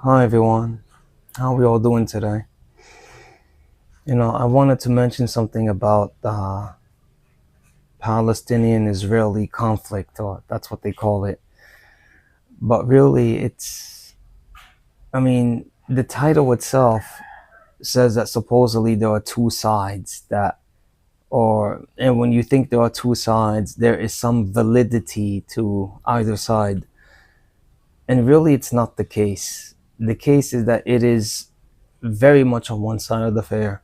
Hi everyone, how are we all doing today? I wanted to mention something about the Palestinian-Israeli conflict, or that's what they call it. But really, the title itself says that supposedly there are two sides and when you think there are two sides, there is some validity to either side. And really, it's not the case. The case is that it is very much on one side of the fair.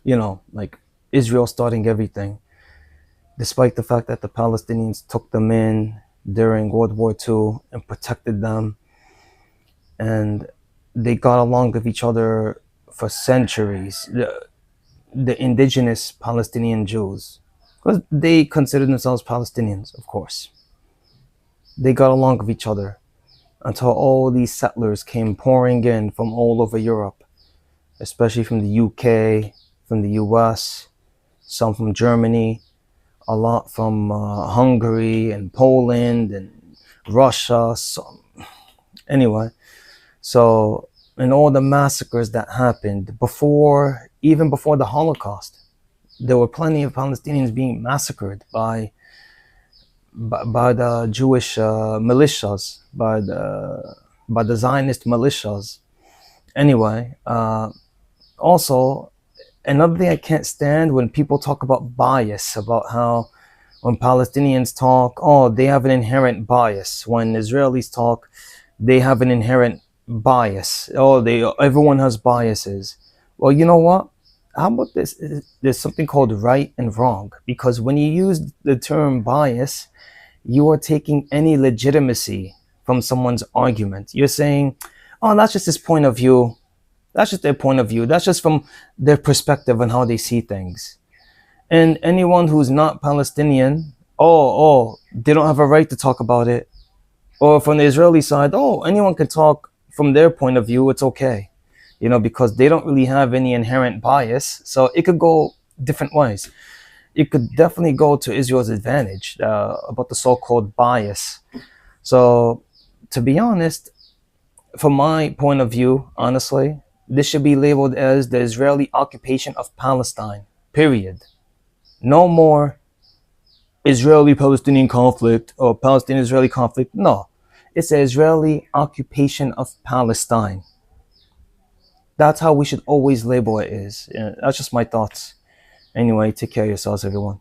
Like Israel starting everything, despite the fact that the Palestinians took them in during World War II and protected them, and they got along with each other for centuries. The indigenous Palestinian Jews, because they consider themselves Palestinians, of course, they got along with each other until all these settlers came pouring in from all over Europe, especially from the UK, from the US, some from Germany, a lot from Hungary and Poland and Russia. So, anyway, so in all the massacres that happened even before the Holocaust, there were plenty of Palestinians being massacred by the Jewish militias, by the Zionist militias. Anyway, also another thing I can't stand when people talk about bias, about how when Palestinians talk, oh, they have an inherent bias. When Israelis talk, they have an inherent bias. Oh, everyone has biases. Well, you know what? How about this? There's something called right and wrong, because when you use the term bias, you are taking any legitimacy from someone's argument. You're saying, oh, that's just his point of view. That's just their point of view. That's just from their perspective and how they see things. And anyone who's not Palestinian, they don't have a right to talk about it. Or from the Israeli side, oh, anyone can talk from their point of view. It's okay, because they don't really have any inherent bias. So it could go different ways. It could definitely go to Israel's advantage about the so-called bias. So, to be honest, from my point of view, honestly, this should be labeled as the Israeli occupation of Palestine, period. No more Israeli-Palestinian conflict or Palestinian-Israeli conflict. No, it's the Israeli occupation of Palestine. That's how we should always label it. That's just my thoughts. Anyway, take care of yourselves, everyone.